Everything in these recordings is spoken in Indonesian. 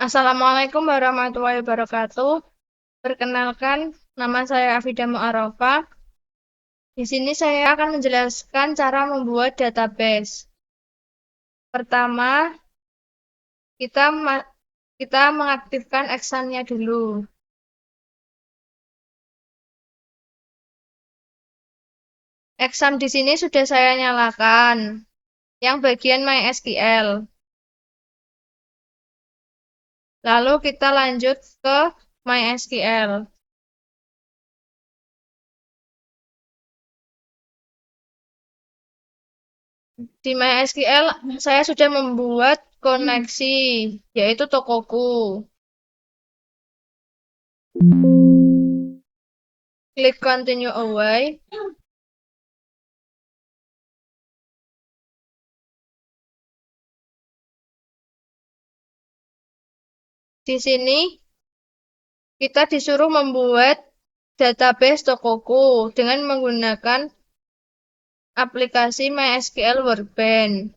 Assalamualaikum warahmatullahi wabarakatuh. Perkenalkan, nama saya Afida Mu'arofah. Di sini saya akan menjelaskan cara membuat database. Pertama, kita kita mengaktifkan Excel-nya dulu. Excel di sini sudah saya nyalakan, yang bagian MySQL. Lalu kita lanjut ke MySQL. Di MySQL saya sudah membuat koneksi, yaitu Tokoku. Klik continue away. Di sini kita disuruh membuat database Tokoku dengan menggunakan aplikasi MySQL Workbench.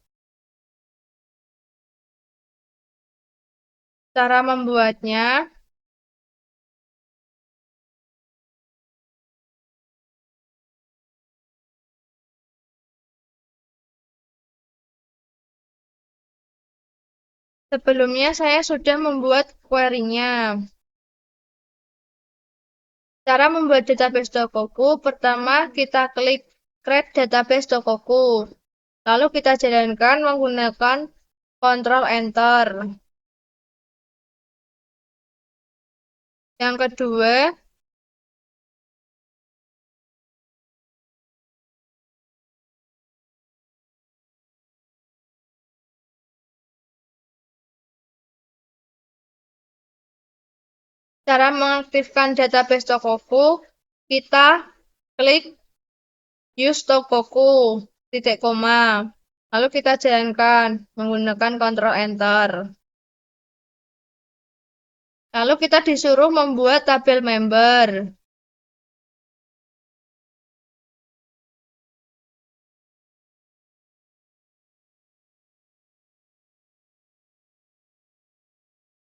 Cara membuatnya, sebelumnya saya sudah membuat query-nya. Cara membuat database Tokoku, pertama kita klik Create Database Tokoku. Lalu kita jalankan menggunakan Ctrl Enter. Yang kedua, cara mengaktifkan database Tokoku, kita klik Use Tokoku, titik koma. Lalu kita jalankan menggunakan Ctrl Enter. Lalu kita disuruh membuat tabel member.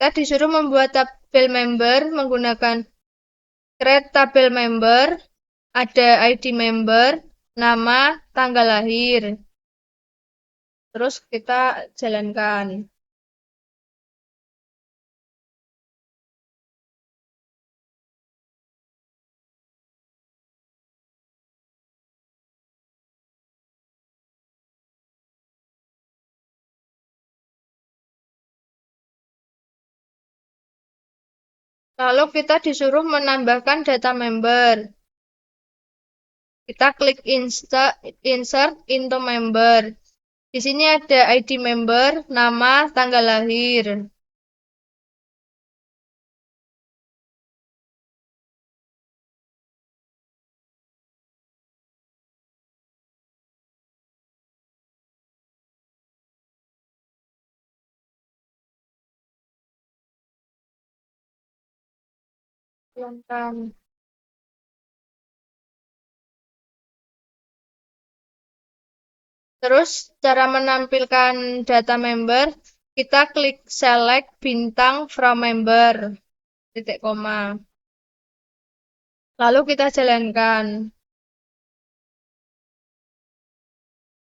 Kita disuruh membuat tabel member menggunakan create tabel member, ada ID member, nama, tanggal lahir. Terus kita jalankan. Lalu kita disuruh menambahkan data member. Kita klik insert into member. Di sini ada ID member, nama, tanggal lahir. Terus cara menampilkan data member, kita klik select bintang from member, titik koma. Lalu kita jalankan.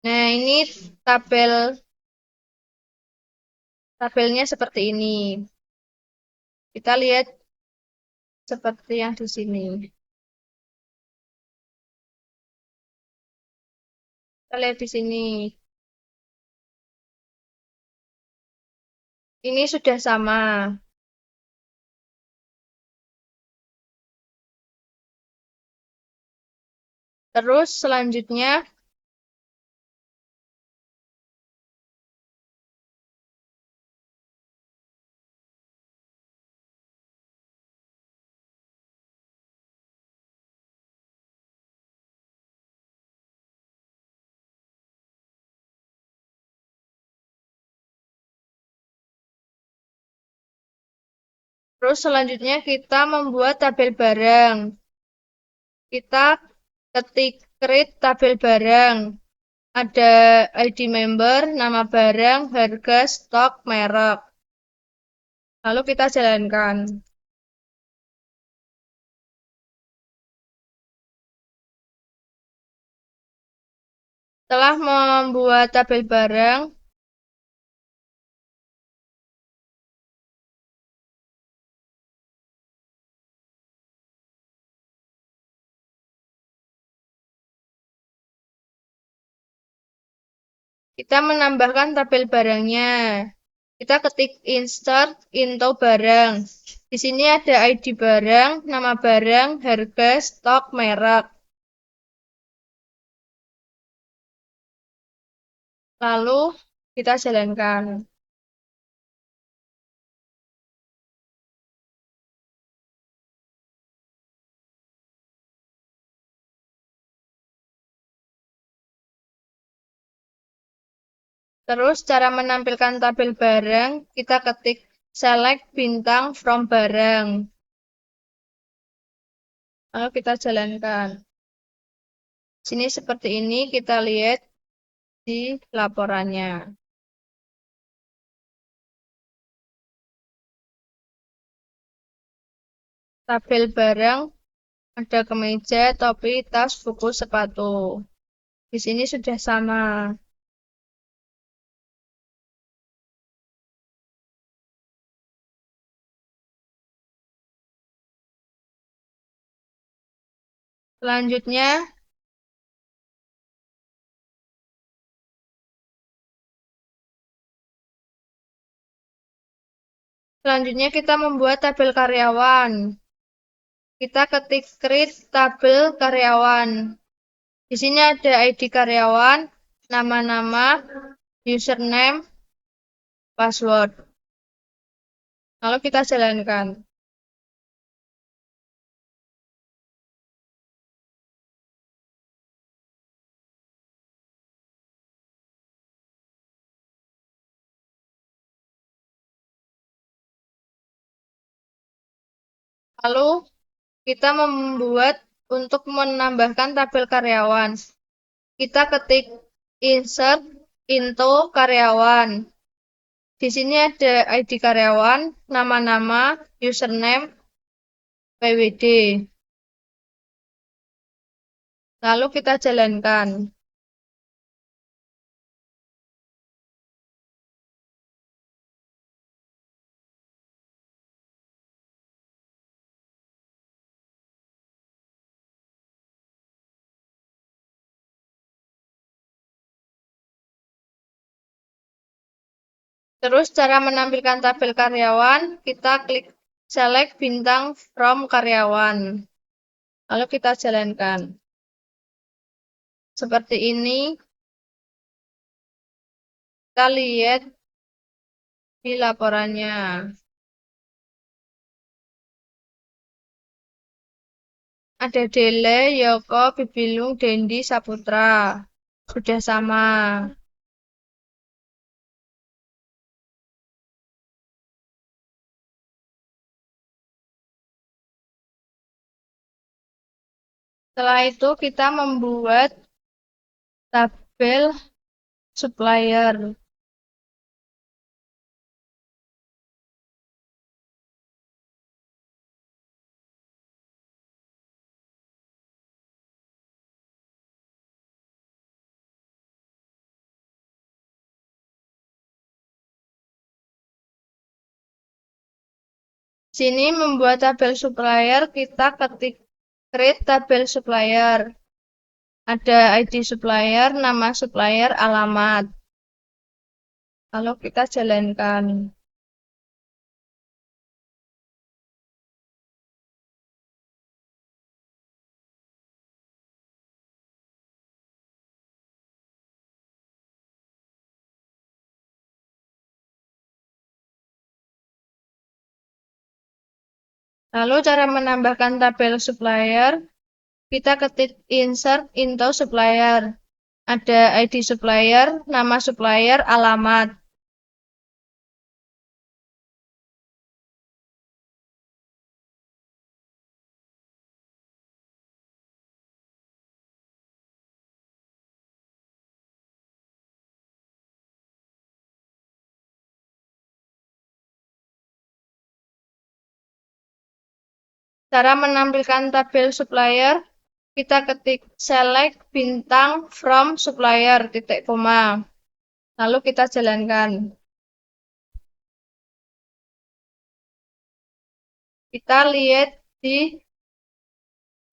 Nah, ini tabelnya seperti ini. Kita lihat seperti yang di sini. Kita lihat di sini. Ini sudah sama. Terus selanjutnya kita membuat tabel barang. Kita ketik create tabel barang. Ada ID member, nama barang, harga, stok, merek. Lalu kita jalankan. Setelah membuat tabel bareng, kita menambahkan tabel barangnya. Kita ketik insert into barang. Di sini ada ID barang, nama barang, harga, stok, merek. Lalu kita jalankan. Terus cara menampilkan tabel barang, kita ketik select bintang from barang. Lalu kita jalankan. Sini seperti ini kita lihat di laporannya. Tabel barang ada kemeja, topi, tas, buku, sepatu. Di sini sudah sama. Selanjutnya, kita membuat tabel karyawan. Kita ketik create tabel karyawan. Di sini ada ID karyawan, nama-nama, username, password. Lalu kita jalankan. Lalu kita membuat untuk menambahkan tabel karyawan. Kita ketik insert into karyawan. Di sini ada ID karyawan, nama-nama, username, PWD. Lalu kita jalankan. Terus cara menampilkan tabel karyawan, kita klik select bintang from karyawan. Lalu kita jalankan. Seperti ini, kita lihat di laporannya. Ada Dele, Yoko, Bibilung, Dendi, Saputra. Sudah sama. Setelah itu kita membuat tabel supplier. Sini membuat tabel supplier, kita ketik create tabel supplier. Ada ID supplier, nama supplier, alamat. Lalu kita jalankan. Lalu cara menambahkan tabel supplier, kita ketik insert into supplier. Ada ID supplier, nama supplier, alamat. Cara menampilkan tabel supplier, kita ketik select bintang from supplier titik koma. Lalu kita jalankan. Kita lihat di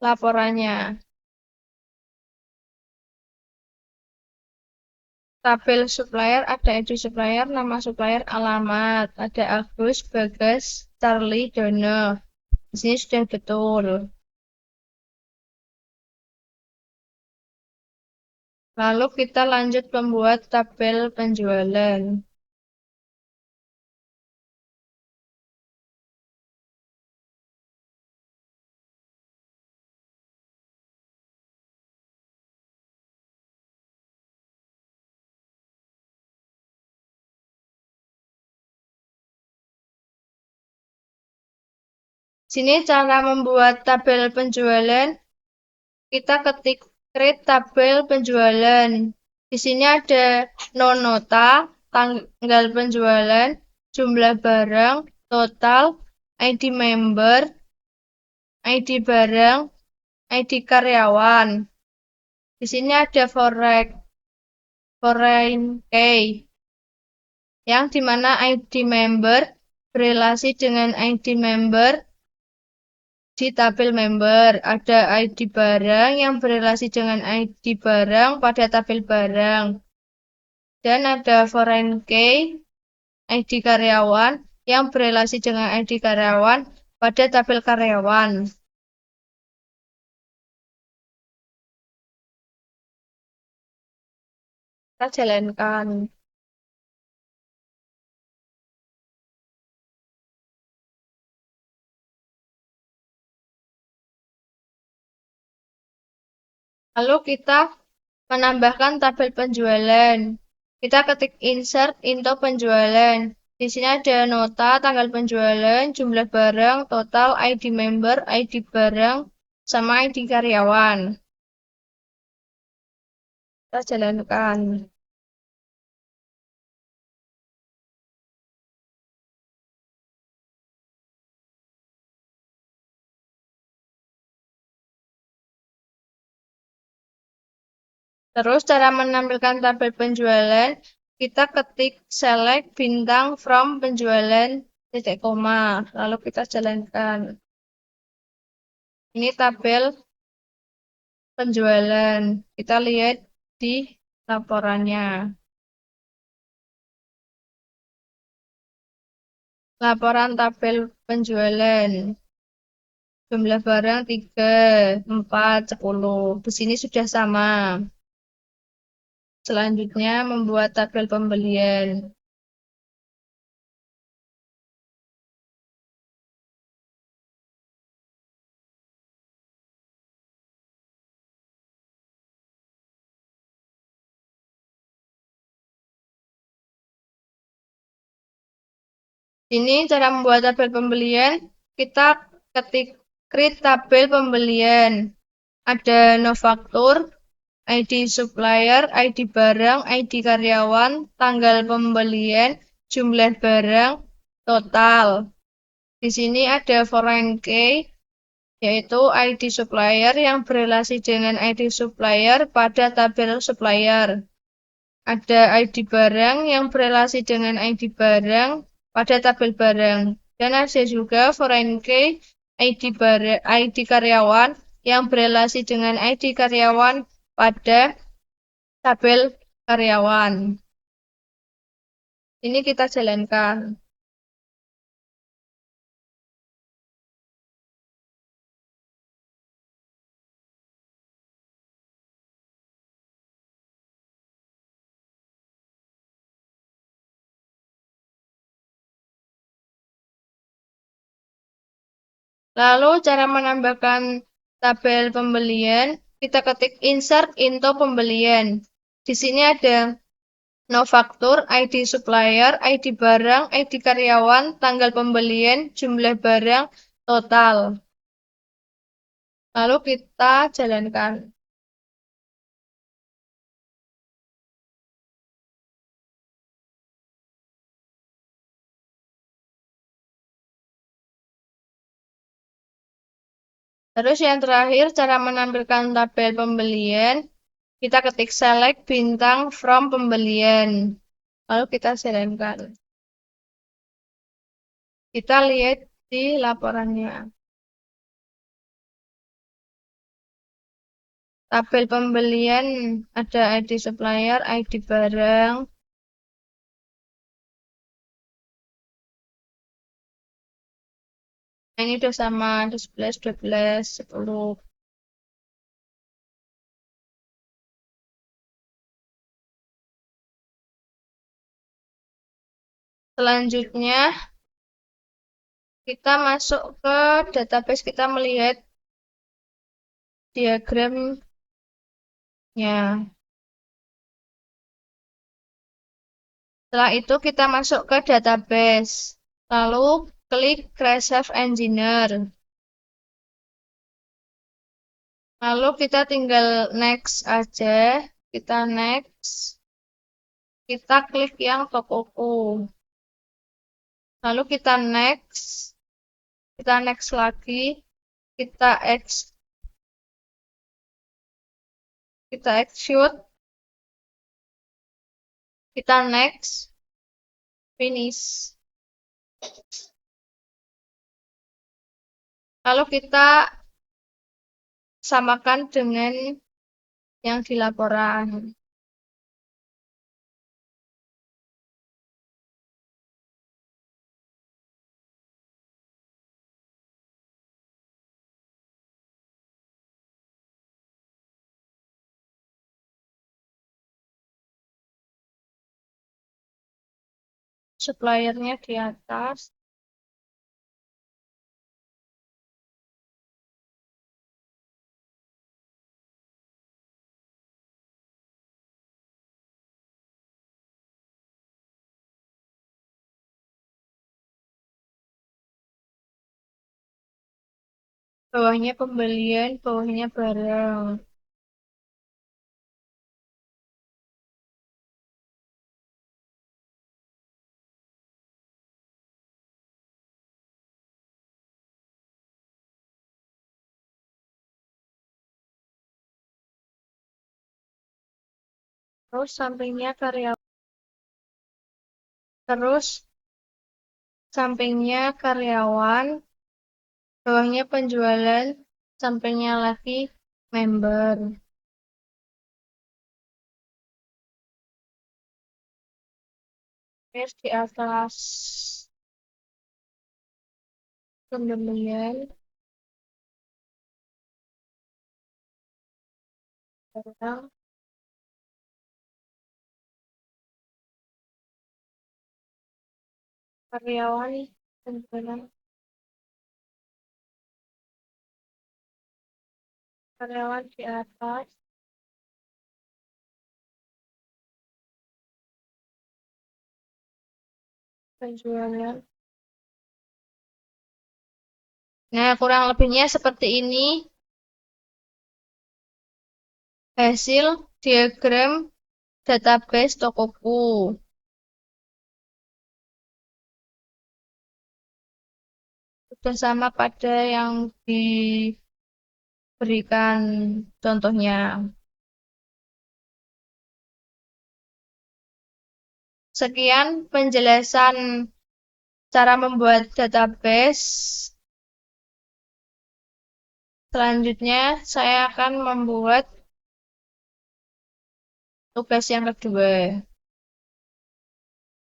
laporannya. Tabel supplier ada ID supplier, nama supplier, alamat. Ada Agus, Bagas, Charlie, Dono. Di sini sudah betul. Lalu kita lanjut membuat tabel penjualan. Sini cara membuat tabel penjualan. Kita ketik create tabel penjualan. Di sini ada nonota, tanggal penjualan, jumlah barang, total, ID member, ID barang, ID karyawan. Di sini ada foreign key, yang dimana ID member berelasi dengan ID member di tabel member. Ada ID barang yang berelasi dengan ID barang pada tabel barang. Dan ada foreign key, ID karyawan yang berelasi dengan ID karyawan pada tabel karyawan. Kita jalankan. Lalu kita menambahkan tabel penjualan. Kita ketik insert into penjualan. Di sini ada nota, tanggal penjualan, jumlah barang, total, ID member, ID barang, sama ID karyawan. Kita jalankan. Terus cara menampilkan tabel penjualan, kita ketik select bintang from penjualan titik koma. Lalu kita jalankan. Ini tabel penjualan. Kita lihat di laporannya. Laporan tabel penjualan. Jumlah barang 3, 4, 10. Di sini sudah sama. Selanjutnya membuat tabel pembelian. Ini cara membuat tabel pembelian. Kita ketik create tabel pembelian. Ada nofaktur, ID supplier, ID barang, ID karyawan, tanggal pembelian, jumlah barang, total. Di sini ada foreign key, yaitu ID supplier yang berelasi dengan ID supplier pada tabel supplier. Ada ID barang yang berelasi dengan ID barang pada tabel barang. Dan ada juga foreign key ID karyawan yang berelasi dengan ID karyawan pada tabel karyawan. Ini kita jalankan. Lalu cara menambahkan tabel pembelian, kita ketik insert into pembelian. Di sini ada nofaktur, ID supplier, ID barang, ID karyawan, tanggal pembelian, jumlah barang, total. Lalu kita jalankan. Terus yang terakhir, cara menampilkan tabel pembelian, kita ketik select bintang from pembelian. Lalu kita silangkan. Kita lihat di laporannya. Tabel pembelian ada ID supplier, ID barang. Nah, ini udah sama, ada 11, 12, 10. Selanjutnya, kita masuk ke database, kita melihat diagramnya. Setelah itu kita masuk ke database. Lalu klik Create Save Engineer. Lalu kita tinggal next aja. Kita next. Kita klik yang tokoku. Lalu kita next. Kita next lagi. Kita execute. Kita next. Finish. Lalu kita samakan dengan yang di laporan. Suppliernya di atas. Bawahnya pembelian, bawahnya barang. Terus sampingnya karyawan. Terus sampingnya karyawan, bawahnya penjualan, sampingnya lagi member. Terus di atas pembelian, barang, karyawan, penjualan, karyawan di atas, penjualan. Nah, kurang lebihnya seperti ini hasil diagram database tokoku. Sudah sama pada yang diberikan contohnya. Sekian penjelasan cara membuat database. Selanjutnya, saya akan membuat tugas yang kedua.